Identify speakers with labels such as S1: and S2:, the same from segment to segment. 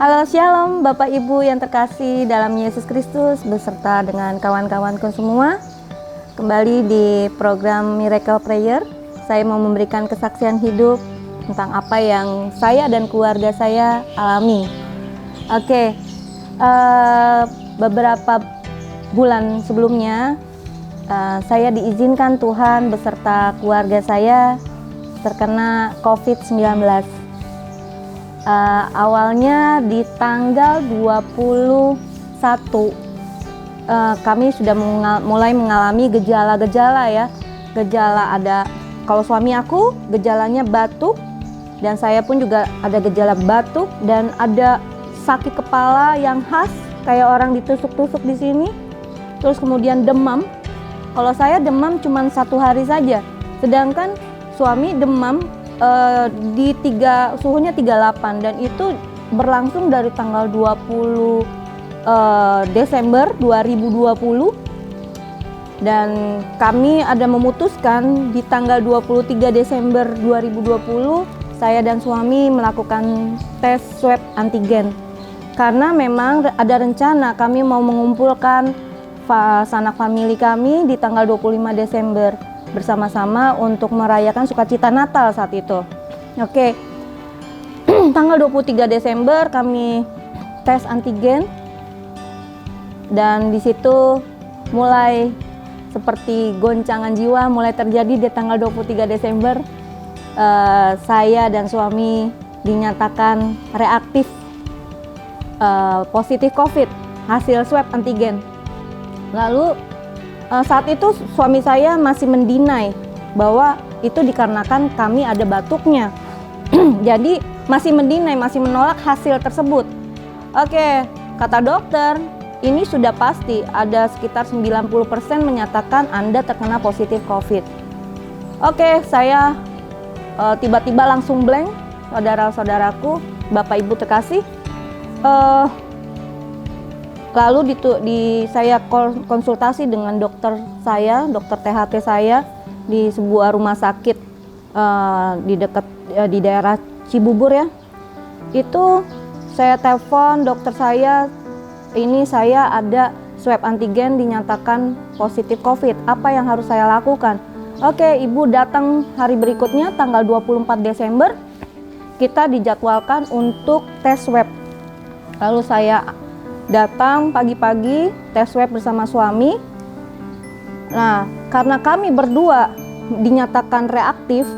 S1: Halo Shalom Bapak Ibu yang terkasih dalam Yesus Kristus beserta dengan kawan-kawanku semua. Kembali di program Miracle Prayer. Saya mau memberikan kesaksian hidup tentang apa yang saya dan keluarga saya alami. Beberapa bulan sebelumnya saya diizinkan Tuhan beserta keluarga saya terkena COVID-19. Awalnya di tanggal 21 kami sudah mulai mengalami gejala-gejala ya. Gejala ada, kalau suami aku gejalanya batuk, dan saya pun juga ada gejala batuk dan ada sakit kepala yang khas kayak orang ditusuk-tusuk di sini. Terus kemudian demam. Kalau saya demam cuma 1 hari saja, sedangkan suami demam suhunya 38, dan itu berlangsung dari tanggal 20 Desember 2020, dan kami ada memutuskan di tanggal 23 Desember 2020 saya dan suami melakukan tes swab antigen karena memang ada rencana kami mau mengumpulkan sanak famili kami di tanggal 25 Desember bersama-sama untuk merayakan sukacita Natal saat itu. Tanggal 23 Desember kami tes antigen, dan di situ mulai seperti goncangan jiwa mulai terjadi di tanggal 23 Desember. Saya dan suami dinyatakan reaktif positif COVID hasil swab antigen. Lalu saat itu suami saya masih mendinai bahwa itu dikarenakan kami ada batuknya. Jadi masih mendinai, masih menolak hasil tersebut. Kata dokter, ini sudah pasti ada sekitar 90% menyatakan Anda terkena positif COVID. Saya tiba-tiba langsung blank, saudara-saudaraku, Bapak Ibu terkasih. Lalu saya konsultasi dengan dokter saya, dokter THT saya di sebuah rumah sakit di daerah Cibubur ya. Itu saya telepon dokter saya, ini saya ada swab antigen dinyatakan positif COVID. Apa yang harus saya lakukan? Ibu datang hari berikutnya tanggal 24 Desember, kita dijadwalkan untuk tes swab. Lalu saya datang pagi-pagi tes swab bersama suami. Nah, karena kami berdua dinyatakan reaktif,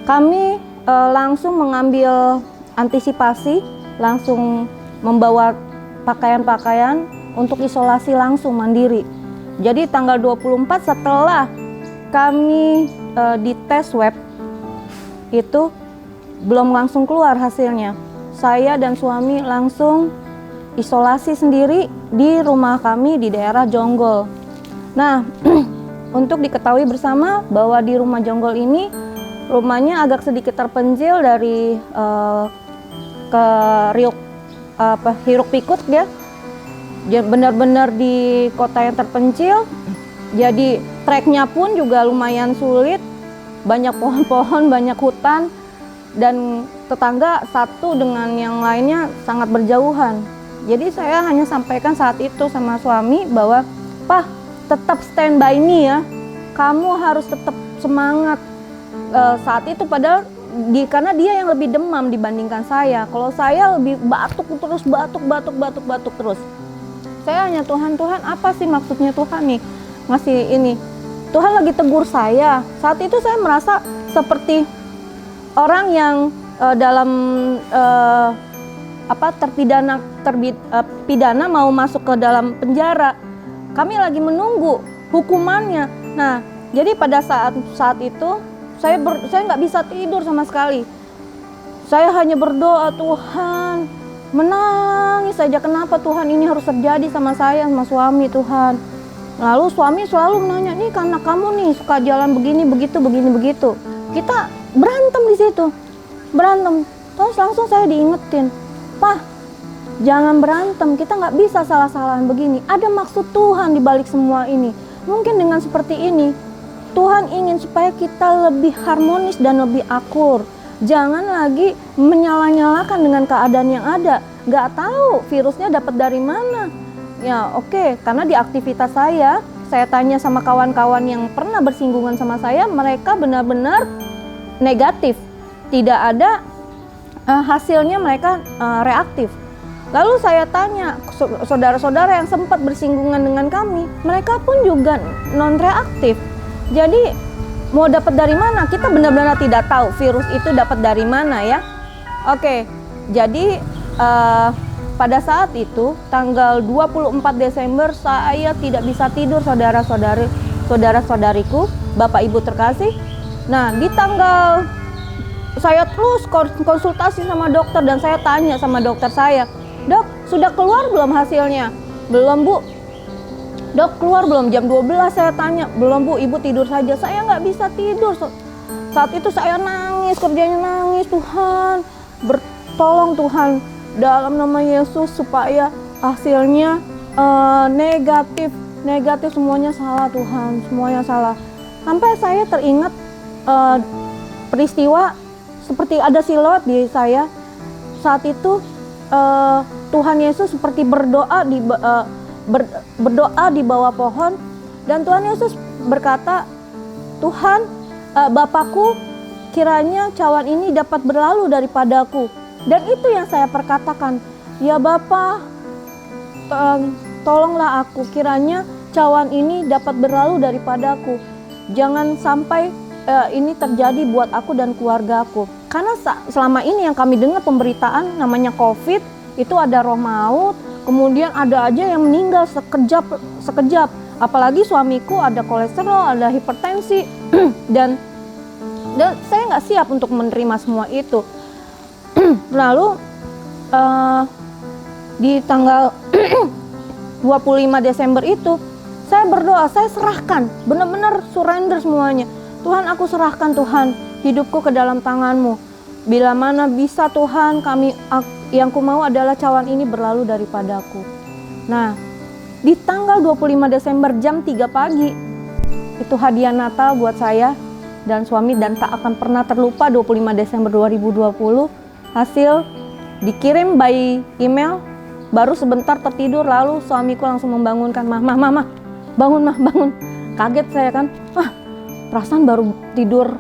S1: kami langsung mengambil antisipasi, langsung membawa pakaian-pakaian untuk isolasi langsung mandiri. Jadi tanggal 24 setelah kami dites swab itu belum langsung keluar hasilnya. Saya dan suami langsung isolasi sendiri di rumah kami di daerah Jonggol. Nah, untuk diketahui bersama bahwa di rumah Jonggol ini rumahnya agak sedikit terpencil dari ke hiruk pikuk ya. Benar-benar di kota yang terpencil. Jadi treknya pun juga lumayan sulit, banyak pohon-pohon, banyak hutan, dan tetangga satu dengan yang lainnya sangat berjauhan. Jadi saya hanya sampaikan saat itu sama suami bahwa, "Pak, tetap stand by me ya. Kamu harus tetap semangat." Saat itu padahal karena dia yang lebih demam dibandingkan saya. Kalau saya lebih batuk terus. Saya hanya, Tuhan, apa sih maksudnya Tuhan nih ngasih ini? Tuhan lagi tegur saya. Saat itu saya merasa seperti orang yang pidana mau masuk ke dalam penjara. Kami lagi menunggu hukumannya. Nah, jadi pada saat itu saya nggak bisa tidur sama sekali. Saya hanya berdoa, Tuhan, menangis saja, kenapa Tuhan ini harus terjadi sama saya, sama suami, Tuhan. Lalu suami selalu menanya, nih karena kamu nih suka jalan begini begitu. Kita berantem di situ, berantem. Terus langsung saya diingetin, "Pak, jangan berantem, kita nggak bisa salah-salahan begini. Ada maksud Tuhan di balik semua ini. Mungkin dengan seperti ini, Tuhan ingin supaya kita lebih harmonis dan lebih akur. Jangan lagi menyalah-nyalakan dengan keadaan yang ada. nggak tahu virusnya dapat dari mana. Ya oke, karena di aktivitas saya tanya sama kawan-kawan yang pernah bersinggungan sama saya, mereka benar-benar negatif, tidak ada hasilnya, mereka reaktif. Lalu saya tanya saudara-saudara yang sempat bersinggungan dengan kami, mereka pun juga non reaktif. Jadi mau dapat dari mana? Kita benar-benar tidak tahu virus itu dapat dari mana ya. Oke, jadi pada saat itu tanggal 24 Desember saya tidak bisa tidur, saudara-saudariku, Bapak Ibu terkasih. Nah, di tanggal saya terus konsultasi sama dokter dan saya tanya sama dokter saya, "Dok, sudah keluar belum hasilnya?" "Belum, Bu." "Dok, keluar belum?" Jam 12 saya tanya. "Belum, Bu, Ibu tidur saja." Saya nggak bisa tidur. Saat itu saya nangis, kerjanya nangis. Tuhan, bertolong Tuhan, dalam nama Yesus supaya hasilnya negatif, semuanya salah Tuhan, semuanya salah. Sampai saya teringat peristiwa seperti ada siluet di saya. Saat itu Tuhan Yesus seperti berdoa di bawah pohon, dan Tuhan Yesus berkata, "Tuhan, Bapakku, kiranya cawan ini dapat berlalu daripadaku." Dan itu yang saya perkatakan, "Ya Bapa, tolonglah aku, kiranya cawan ini dapat berlalu daripadaku. Jangan sampai ini terjadi buat aku dan keluargaku." Karena selama ini yang kami dengar pemberitaan namanya COVID, itu ada roh maut, kemudian ada aja yang meninggal sekejap. Apalagi suamiku ada kolesterol, ada hipertensi, dan saya nggak siap untuk menerima semua itu. Lalu di tanggal 25 Desember itu saya berdoa, saya serahkan, benar-benar surrender semuanya. "Tuhan, aku serahkan Tuhan hidupku ke dalam tangan-Mu. Bila mana bisa Tuhan, yang ku mau adalah cawan ini berlalu daripadaku." Nah, di tanggal 25 Desember jam 3 pagi itu hadiah Natal buat saya dan suami, dan tak akan pernah terlupa. 25 Desember 2020 hasil dikirim by email. Baru sebentar tertidur, lalu suamiku langsung membangunkan, "Mah, bangun Mah, bangun." Kaget saya kan, perasaan baru tidur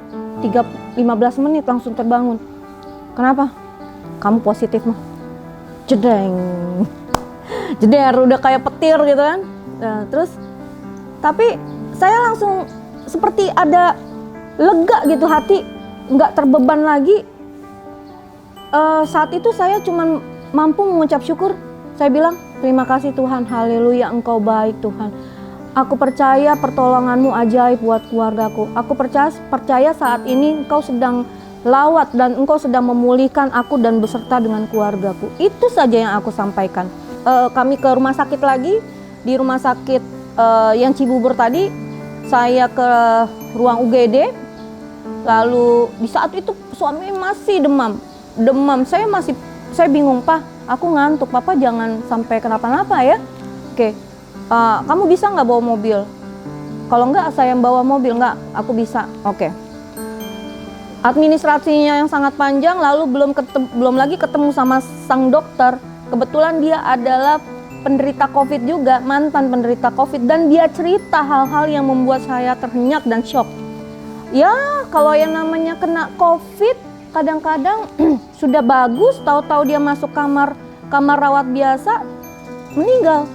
S1: 15 menit langsung terbangun. "Kenapa?" "Kamu positif Mah." Jedeng, udah kayak petir gitu kan. Nah, terus tapi saya langsung seperti ada lega gitu, hati nggak terbeban lagi. Saat itu saya cuma mampu mengucap syukur. Saya bilang, "Terima kasih Tuhan, haleluya, Engkau baik Tuhan. Aku percaya pertolongan-Mu ajaib buat keluargaku. Aku percaya saat ini Engkau sedang lawat dan Engkau sedang memulihkan aku dan beserta dengan keluargaku." Itu saja yang aku sampaikan. Kami ke rumah sakit lagi. Di rumah sakit yang Cibubur tadi, saya ke ruang UGD. Lalu di saat itu suami masih demam. Saya bingung, "Pak, aku ngantuk, Papa jangan sampai kenapa-napa ya." "Oke, kamu bisa nggak bawa mobil?" "Kalau nggak saya bawa mobil." "Nggak, aku bisa." "Oke." Administrasinya yang sangat panjang, lalu belum lagi ketemu sama sang dokter. Kebetulan dia adalah penderita COVID juga, mantan penderita COVID, dan dia cerita hal-hal yang membuat saya terhenyak dan shock. Ya, kalau yang namanya kena COVID, kadang-kadang sudah bagus, tahu-tahu dia masuk kamar rawat biasa, meninggal.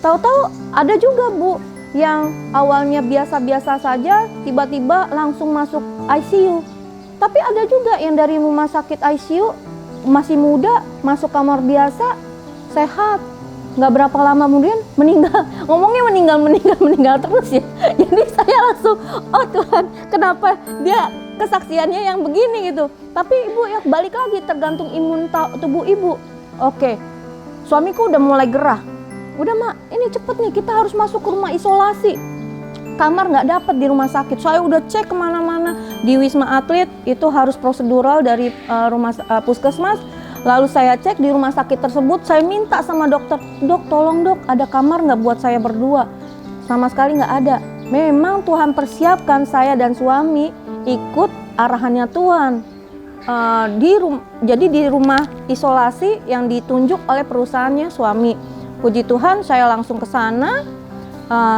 S1: Tahu-tahu ada juga, Bu, yang awalnya biasa-biasa saja, tiba-tiba langsung masuk ICU. Tapi ada juga yang dari rumah sakit ICU masih muda, masuk kamar biasa, sehat. Nggak berapa lama kemudian meninggal. Ngomongnya meninggal terus ya. Jadi saya langsung, "Oh Tuhan, kenapa dia kesaksiannya yang begini gitu?" Tapi Ibu ya balik lagi, tergantung imun tubuh Ibu. Oke, suamiku udah mulai gerah. "Udah Mak, ini cepet nih, kita harus masuk ke rumah isolasi." Kamar nggak dapat di rumah sakit. Saya udah cek kemana-mana. Di Wisma Atlet itu harus prosedural dari puskesmas. Lalu saya cek di rumah sakit tersebut. Saya minta sama dokter, "Dok, tolong dok, ada kamar nggak buat saya berdua?" Sama sekali nggak ada. Memang Tuhan persiapkan saya dan suami ikut arahannya Tuhan. jadi di rumah isolasi yang ditunjuk oleh perusahaannya suami. Puji Tuhan saya langsung ke sana.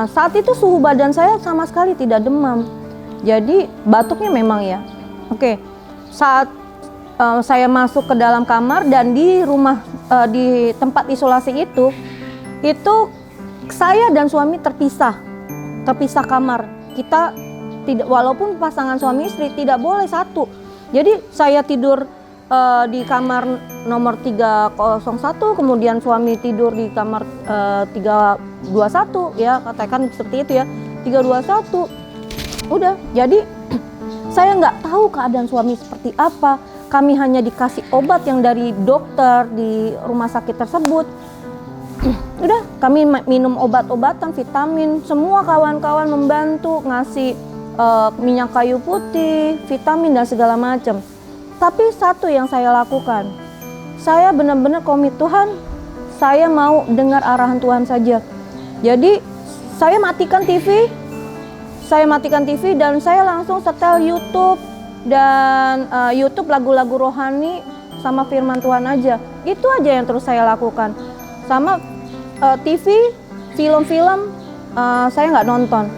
S1: Saat itu suhu badan saya sama sekali tidak demam. Jadi batuknya memang ya. Oke. Saat saya masuk ke dalam kamar dan di tempat isolasi itu saya dan suami terpisah kamar. Kita tidak, walaupun pasangan suami istri tidak boleh satu. Jadi saya tidur di kamar nomor 301, kemudian suami tidur di kamar 321 ya, katakan seperti itu ya, 321. Udah, jadi saya nggak tahu keadaan suami seperti apa. Kami hanya dikasih obat yang dari dokter di rumah sakit tersebut. Udah, kami minum obat-obatan, vitamin, semua kawan-kawan membantu ngasih minyak kayu putih, vitamin dan segala macam. Tapi satu yang saya lakukan, saya benar-benar komit, Tuhan, saya mau dengar arahan Tuhan saja. Jadi saya matikan TV dan saya langsung setel YouTube dan YouTube lagu-lagu rohani sama firman Tuhan aja. Itu aja yang terus saya lakukan. Sama TV, film-film saya nggak nonton.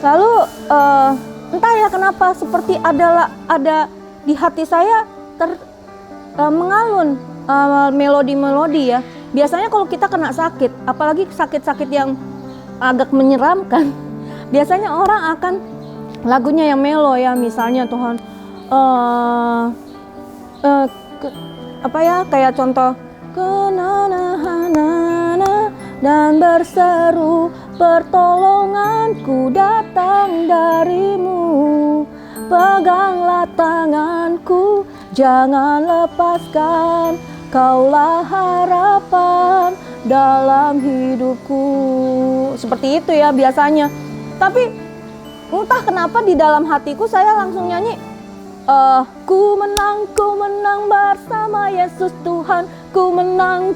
S1: Lalu entah ya kenapa seperti ada di hati saya mengalun melodi-melodi ya. Biasanya kalau kita kena sakit, apalagi sakit-sakit yang agak menyeramkan, biasanya orang akan lagunya yang melo ya, misalnya Tuhan kayak contoh kenana dan berseru pertolonganku datang darimu, peganglah tanganku jangan lepaskan, kaulah harapan dalam hidupku. Seperti itu ya biasanya. Tapi entah kenapa di dalam hatiku saya langsung nyanyi, ku menang bersama Yesus Tuhan, ku menang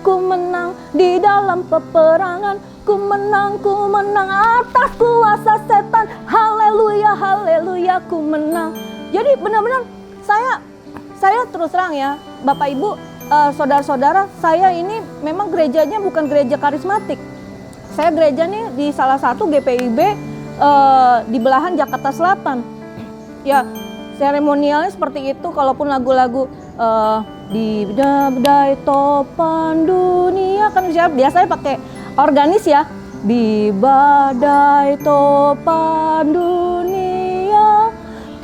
S1: di dalam peperangan, ku menang atas kuasa setan, haleluya haleluya, ku menang. Jadi benar-benar saya terus terang ya Bapak Ibu, saudara-saudara, saya ini memang gerejanya bukan gereja karismatik. Saya gereja nih di salah satu GPIB di belahan Jakarta Selatan. Ya, seremonialnya seperti itu. Kalaupun lagu-lagu di badai topan dunia kan biasanya pakai organis ya. Di badai topan dunia,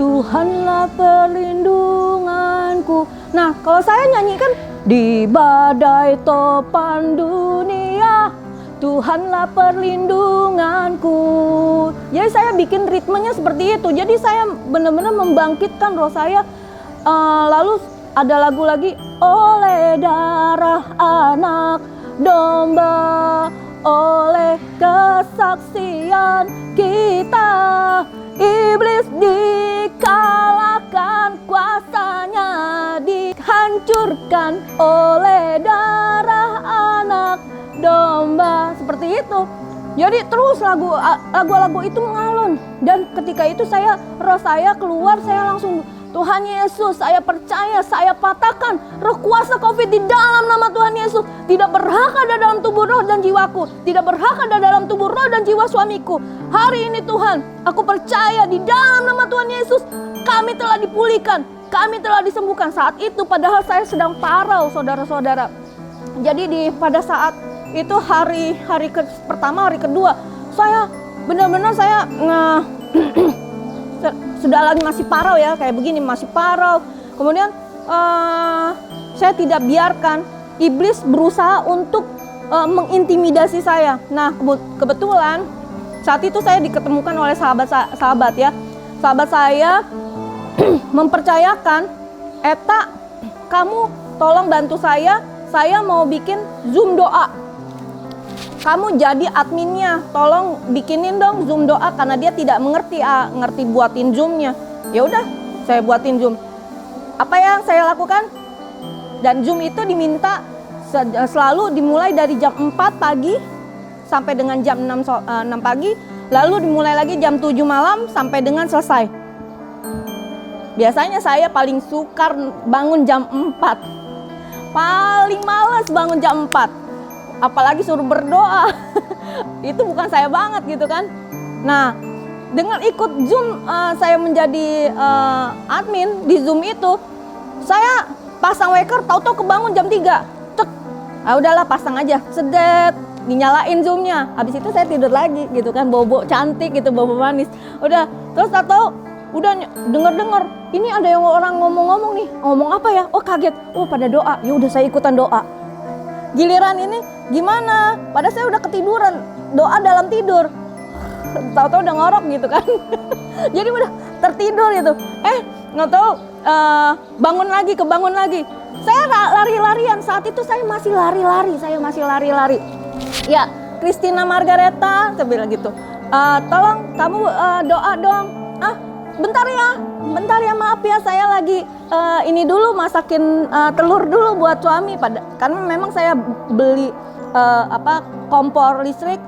S1: Tuhanlah perlindunganku. Nah, kalau saya nyanyikan di badai topan dunia, Tuhanlah perlindunganku. Jadi saya bikin ritmenya seperti itu. Jadi saya benar-benar membangkitkan roh saya. Lalu ada lagu lagi, oleh darah anak domba, oleh kesaksian kita, iblis dikalahkan, kuasanya dihancurkan oleh darah anak domba. Seperti itu. Jadi terus lagu-lagu itu mengalun. Dan ketika itu roh saya keluar, saya langsung, Tuhan Yesus, saya percaya, saya patahkan roh kuasa COVID di dalam nama Tuhan Yesus. Tidak berhak ada dalam tubuh roh dan jiwaku, tidak berhak ada dalam tubuh roh dan jiwa suamiku. Hari ini Tuhan, aku percaya di dalam nama Tuhan Yesus, kami telah dipulihkan, kami telah disembuhkan. Saat itu padahal saya sedang parau, saudara-saudara. Jadi pada saat itu hari pertama, hari kedua, saya benar-benar sudah lagi masih parau ya, kayak begini masih parau. Kemudian saya tidak biarkan iblis berusaha untuk mengintimidasi saya. Nah, kebetulan saat itu saya diketemukan oleh sahabat ya. Sahabat saya mempercayakan, Eta, kamu tolong bantu saya mau bikin Zoom doa. Kamu jadi adminnya, tolong bikinin dong Zoom doa karena dia tidak ngerti buatin Zoom-nya. Ya udah, saya buatin Zoom. Apa yang saya lakukan? Dan Zoom itu diminta selalu dimulai dari jam 4 pagi sampai dengan jam 6 pagi, lalu dimulai lagi jam 7 malam sampai dengan selesai. Biasanya saya paling sukar bangun jam 4. Paling males bangun jam 4. Apalagi suruh berdoa. Itu bukan saya banget gitu kan. Nah, dengan ikut Zoom, saya menjadi admin di Zoom itu, saya pasang waker, tahu-tahu kebangun jam 3. Cek. Ah udahlah, pasang aja. Sedet, dinyalain Zoom-nya. Habis itu saya tidur lagi gitu kan, bobo cantik gitu, bobo manis. Udah, terus tahu udah denger-denger, ini ada yang orang ngomong-ngomong nih. Ngomong apa ya? Oh kaget. Oh pada doa. Ya udah saya ikutan doa. Giliran ini gimana? Padahal saya udah ketiduran, doa dalam tidur. Tahu-tahu udah ngorok gitu kan. Jadi udah tertidur gitu. Nggak tahu bangun lagi. Saya lari-larian. Saat itu saya masih lari-lari. Ya, Christina Margareta, saya bilang gitu. Tolong kamu doa dong. Bentar ya, maaf ya, saya lagi ini dulu masakin telur dulu buat suami. Karena memang saya beli kompor listrik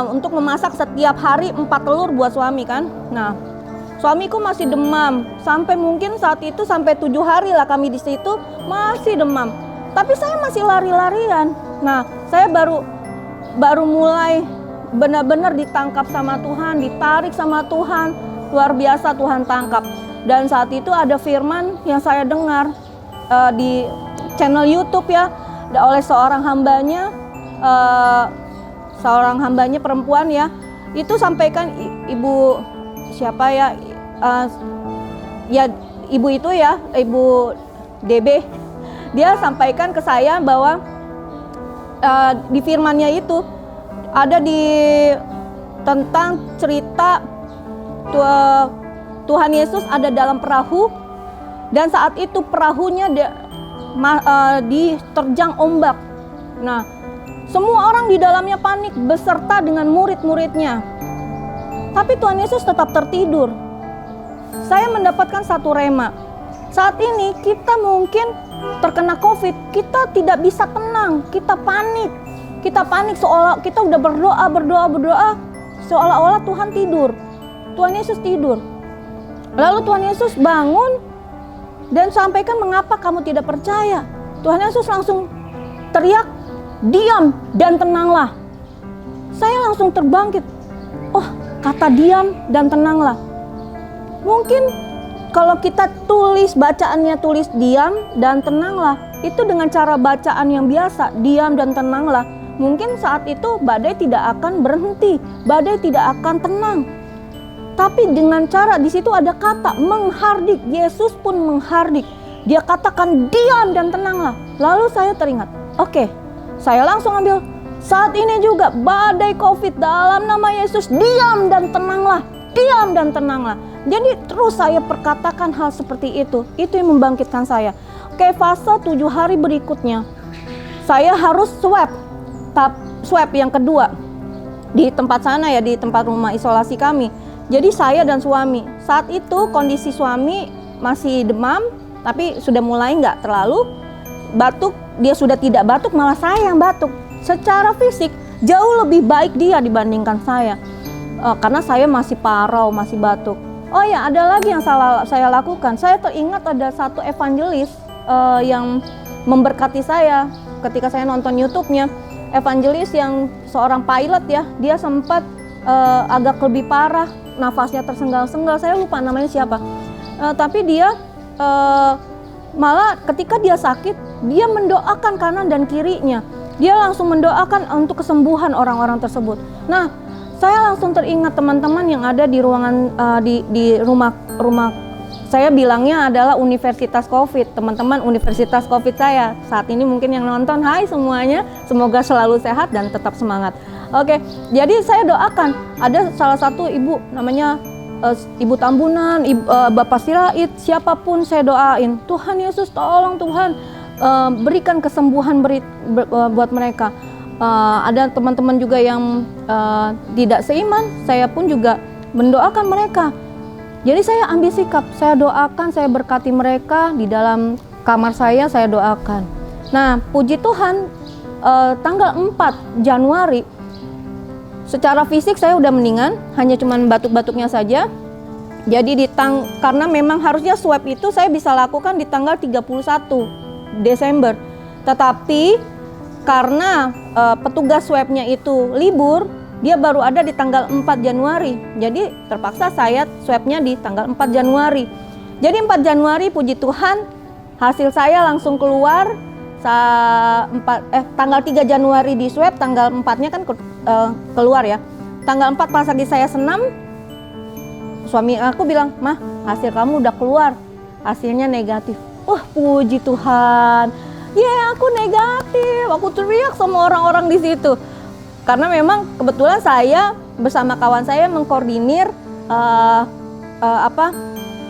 S1: untuk memasak setiap hari 4 telur buat suami kan. Nah, suamiku masih demam sampai mungkin saat itu sampai 7 hari lah kami di situ masih demam. Tapi saya masih lari-larian. Nah, saya baru mulai benar-benar ditangkap sama Tuhan, ditarik sama Tuhan. Luar biasa Tuhan tangkap. Dan saat itu ada firman yang saya dengar di channel YouTube ya, oleh seorang hambanya perempuan ya, itu sampaikan ibu siapa ya, ya ibu itu ya, ibu DB, dia sampaikan ke saya bahwa di firmannya itu ada tentang cerita Tuhan Yesus ada dalam perahu, dan saat itu perahunya diterjang ombak. Nah, semua orang di dalamnya panik beserta dengan murid-muridnya. Tapi Tuhan Yesus tetap tertidur. Saya mendapatkan satu rema. Saat ini kita mungkin terkena COVID, kita tidak bisa tenang, kita panik. Kita panik seolah kita udah berdoa, seolah-olah Tuhan tidur. Tuhan Yesus tidur. Lalu Tuhan Yesus bangun dan sampaikan, mengapa kamu tidak percaya? Tuhan Yesus langsung teriak, diam dan tenanglah. Saya langsung terbangkit. Oh, kata diam dan tenanglah. Mungkin kalau kita bacaannya tulis diam dan tenanglah, itu dengan cara bacaan yang biasa, diam dan tenanglah. Mungkin saat itu badai tidak akan berhenti, badai tidak akan tenang. Tapi dengan cara di situ ada kata menghardik, Yesus pun menghardik. Dia katakan diam dan tenanglah. Lalu saya teringat, oke, saya langsung ambil. Saat ini juga badai COVID dalam nama Yesus, diam dan tenanglah, diam dan tenanglah. Jadi terus saya perkatakan hal seperti itu yang membangkitkan saya. Oke, fase 7 hari berikutnya, saya harus swab yang kedua di tempat sana ya, di tempat rumah isolasi kami. Jadi saya dan suami, saat itu kondisi suami masih demam, tapi sudah mulai nggak terlalu batuk. Dia sudah tidak batuk, malah saya yang batuk. Secara fisik jauh lebih baik dia dibandingkan saya, karena saya masih parau, masih batuk. Oh ya, ada lagi yang saya lakukan. Saya teringat ada satu evangelis yang memberkati saya ketika saya nonton YouTube-nya. Evangelis yang seorang pilot ya, dia sempat agak lebih parah, nafasnya tersengal-sengal, saya lupa namanya siapa. Tapi dia malah ketika dia sakit, dia mendoakan kanan dan kirinya. Dia langsung mendoakan untuk kesembuhan orang-orang tersebut. Nah, saya langsung teringat teman-teman yang ada di ruangan di rumah saya bilangnya adalah Universitas COVID. Teman-teman Universitas COVID saya saat ini mungkin yang nonton, hai semuanya, semoga selalu sehat dan tetap semangat. Oke, jadi saya doakan, ada salah satu ibu namanya Ibu Tambunan, Bapak Sirait, siapapun saya doain, Tuhan Yesus tolong Tuhan berikan kesembuhan buat mereka. Ada teman-teman juga yang tidak seiman, saya pun juga mendoakan mereka. Jadi saya ambil sikap, saya doakan, saya berkati mereka di dalam kamar saya doakan. Nah, puji Tuhan, tanggal 4 Januari, secara fisik saya udah mendingan, hanya cuman batuk-batuknya saja. Jadi karena memang harusnya swab itu saya bisa lakukan di tanggal 31 Desember. Tetapi karena petugas swabnya itu libur, dia baru ada di tanggal 4 Januari. Jadi terpaksa saya swabnya di tanggal 4 Januari. Jadi 4 Januari puji Tuhan hasil saya langsung keluar. Tanggal 3 Januari di swab, tanggal 4-nya kan keluar ya. Tanggal 4 pas lagi saya senam, suami aku bilang, "Mah, hasil kamu udah keluar, hasilnya negatif." Puji Tuhan, aku negatif. Aku teriak sama orang-orang di situ. Karena memang kebetulan saya bersama kawan saya mengkoordinir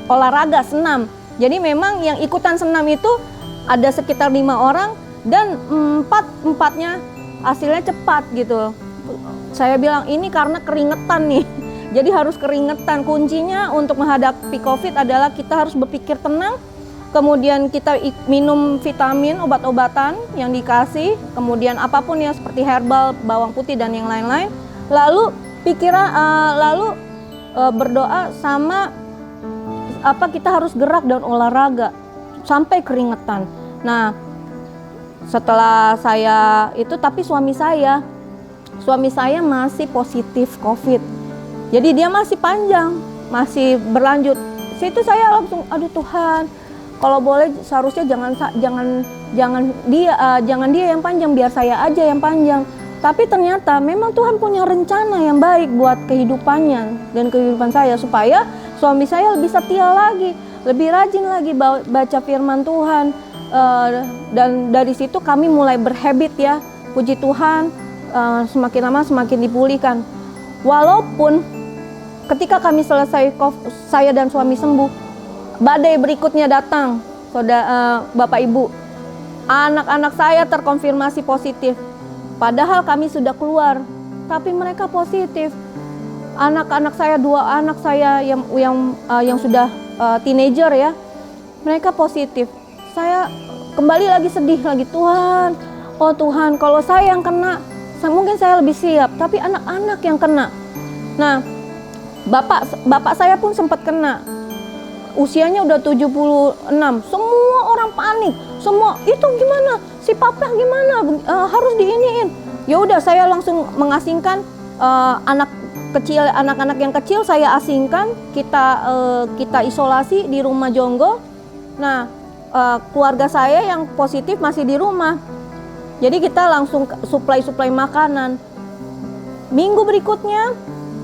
S1: olahraga senam. Jadi memang yang ikutan senam itu ada sekitar 5 orang dan empatnya hasilnya cepat gitu. Saya bilang ini karena keringetan nih. Jadi harus keringetan. Kuncinya untuk menghadapi COVID adalah kita harus berpikir tenang. Kemudian kita minum vitamin, obat-obatan yang dikasih. Kemudian apapun ya seperti herbal, bawang putih dan yang lain-lain. Lalu berdoa sama kita harus gerak dan olahraga sampai keringetan. Nah, setelah saya itu, tapi suami saya masih positif COVID. Jadi dia masih panjang, masih berlanjut. Situ saya langsung, aduh Tuhan, kalau boleh seharusnya jangan dia yang panjang, biar saya aja yang panjang. Tapi ternyata memang Tuhan punya rencana yang baik buat kehidupannya dan kehidupan saya, supaya suami saya lebih setia lagi, lebih rajin lagi baca firman Tuhan. Dan dari situ kami mulai berhabit ya, puji Tuhan, semakin lama semakin dipulihkan. Walaupun ketika kami selesai saya dan suami sembuh, badai berikutnya datang, Bapak Ibu. Anak-anak saya terkonfirmasi positif. Padahal kami sudah keluar, tapi mereka positif. Anak-anak saya, 2 anak saya yang sudah teenager ya, mereka positif. Saya kembali lagi sedih lagi, Tuhan, oh Tuhan, kalau saya yang kena, mungkin saya lebih siap, tapi anak-anak yang kena. Nah, bapak saya pun sempat kena. Usianya udah 76. Semua orang panik. Semua, itu gimana? Si papa gimana? Harus diiniin. Ya udah, saya langsung mengasingkan anak-anak yang kecil saya asingkan. Kita isolasi di rumah Jonggo. Nah, keluarga saya yang positif masih di rumah. Jadi kita langsung suplai makanan. Minggu berikutnya,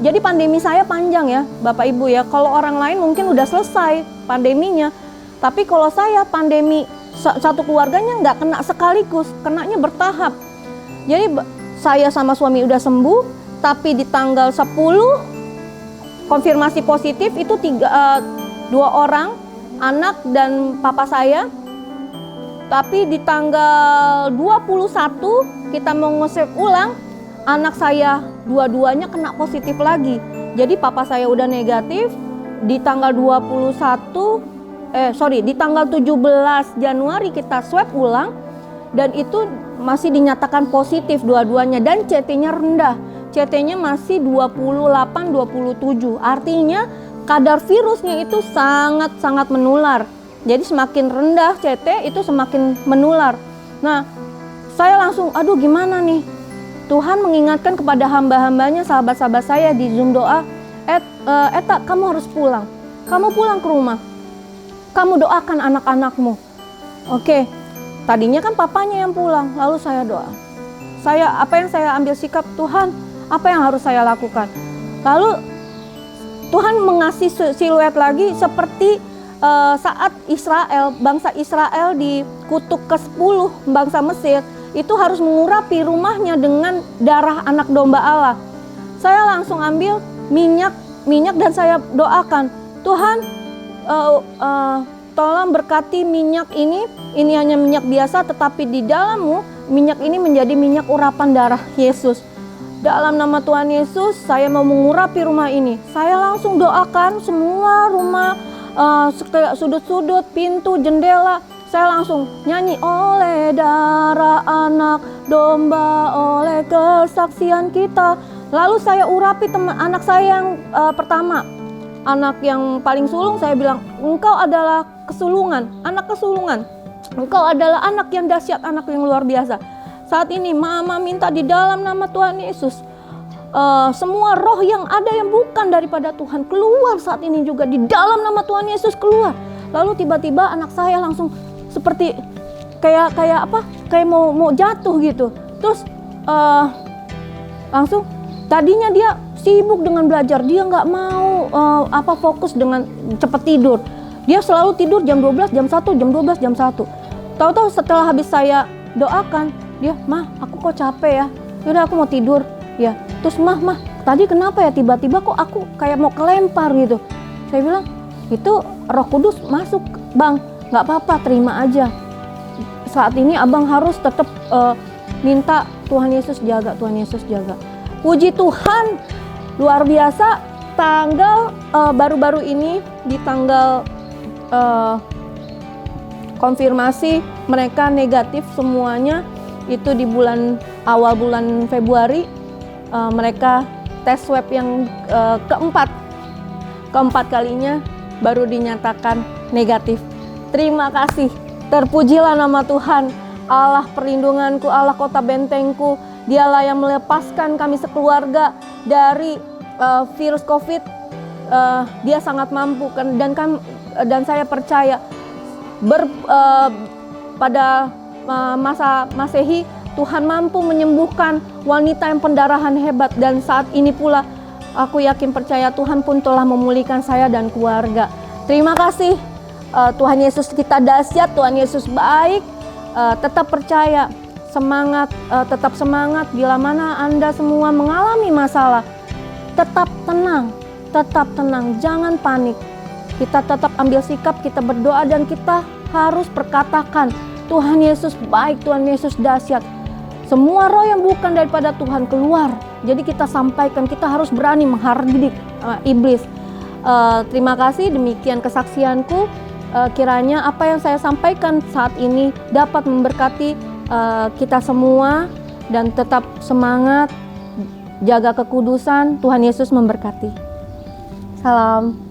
S1: jadi pandemi saya panjang ya Bapak Ibu ya. Kalau orang lain mungkin udah selesai pandeminya, tapi kalau saya pandemi satu keluarganya nggak kena sekaligus, kenanya bertahap. Jadi saya sama suami udah sembuh, tapi di tanggal 10 konfirmasi positif itu 2 orang, anak dan papa saya. Tapi di tanggal 21 kita mau nge-swab ulang, anak saya dua-duanya kena positif lagi. Jadi papa saya udah negatif. Di tanggal di tanggal 17 Januari kita swab ulang, dan itu masih dinyatakan positif dua-duanya, dan CT-nya rendah. CT-nya masih 28-27. Artinya kadar virusnya itu sangat-sangat menular. Jadi semakin rendah CT itu semakin menular. Nah, saya langsung, aduh gimana nih? Tuhan mengingatkan kepada hamba-hambanya, sahabat-sahabat saya di Zoom doa, Eta, kamu harus pulang. Kamu pulang ke rumah. Kamu doakan anak-anakmu. Oke, tadinya kan papanya yang pulang, lalu saya doa. Apa yang saya ambil sikap, Tuhan, apa yang harus saya lakukan? Lalu Tuhan mengasih siluet lagi seperti saat bangsa Israel dikutuk ke-10 bangsa Mesir, itu harus mengurapi rumahnya dengan darah anak domba Allah. Saya langsung ambil minyak dan saya doakan, Tuhan, tolong berkati minyak ini hanya minyak biasa, tetapi di dalammu minyak ini menjadi minyak urapan darah Yesus. Dalam nama Tuhan Yesus, saya mau mengurapi rumah ini. Saya langsung doakan semua rumah, sudut-sudut, pintu, jendela. Saya langsung nyanyi, oleh darah anak domba, oleh kesaksian kita. Lalu saya urapi anak saya yang pertama. anak yang paling sulung, saya bilang, engkau adalah kesulungan, anak kesulungan. Engkau adalah anak yang dahsyat, anak yang luar biasa. Saat ini mama minta di dalam nama Tuhan Yesus, semua roh yang ada yang bukan daripada Tuhan keluar saat ini juga di dalam nama Tuhan Yesus, keluar. Lalu tiba-tiba anak saya langsung seperti kayak mau jatuh gitu. Terus langsung tadinya dia sibuk dengan belajar, dia nggak mau fokus dengan cepat tidur. Dia selalu tidur jam 12, jam 1, jam 12, jam 1. Tahu-tahu setelah habis saya doakan, dia, "Mah, aku kok capek ya. Yaudah aku mau tidur." Ya, terus mah, tadi kenapa ya tiba-tiba kok aku kayak mau kelempar gitu. Saya bilang, "Itu Roh Kudus masuk, Bang. Nggak apa-apa, terima aja. Saat ini Abang harus tetap minta Tuhan Yesus jaga, Tuhan Yesus jaga." Puji Tuhan, luar biasa. Tanggal baru-baru ini di tanggal konfirmasi mereka negatif semuanya, itu di awal bulan Februari. Mereka tes swab yang keempat kalinya baru dinyatakan negatif. Terima kasih, terpujilah nama Tuhan, Allah perlindunganku, Allah kota bentengku. Dialah yang melepaskan kami sekeluarga dari virus COVID. Dia sangat mampu dan saya percaya pada masa Masehi Tuhan mampu menyembuhkan wanita yang pendarahan hebat, dan saat ini pula aku yakin percaya Tuhan pun telah memulihkan saya dan keluarga. Terima kasih. Tuhan Yesus kita dahsyat, Tuhan Yesus baik. Tetap percaya, semangat, tetap semangat. Bila mana Anda semua mengalami masalah, tetap tenang, jangan panik. Kita tetap ambil sikap, kita berdoa, dan kita harus perkatakan, Tuhan Yesus baik, Tuhan Yesus dahsyat. Semua roh yang bukan daripada Tuhan keluar. Jadi kita sampaikan, kita harus berani menghardik iblis. Terima kasih, demikian kesaksianku. Kiranya apa yang saya sampaikan saat ini dapat memberkati kita semua, dan tetap semangat, jaga kekudusan. Tuhan Yesus memberkati. Salam.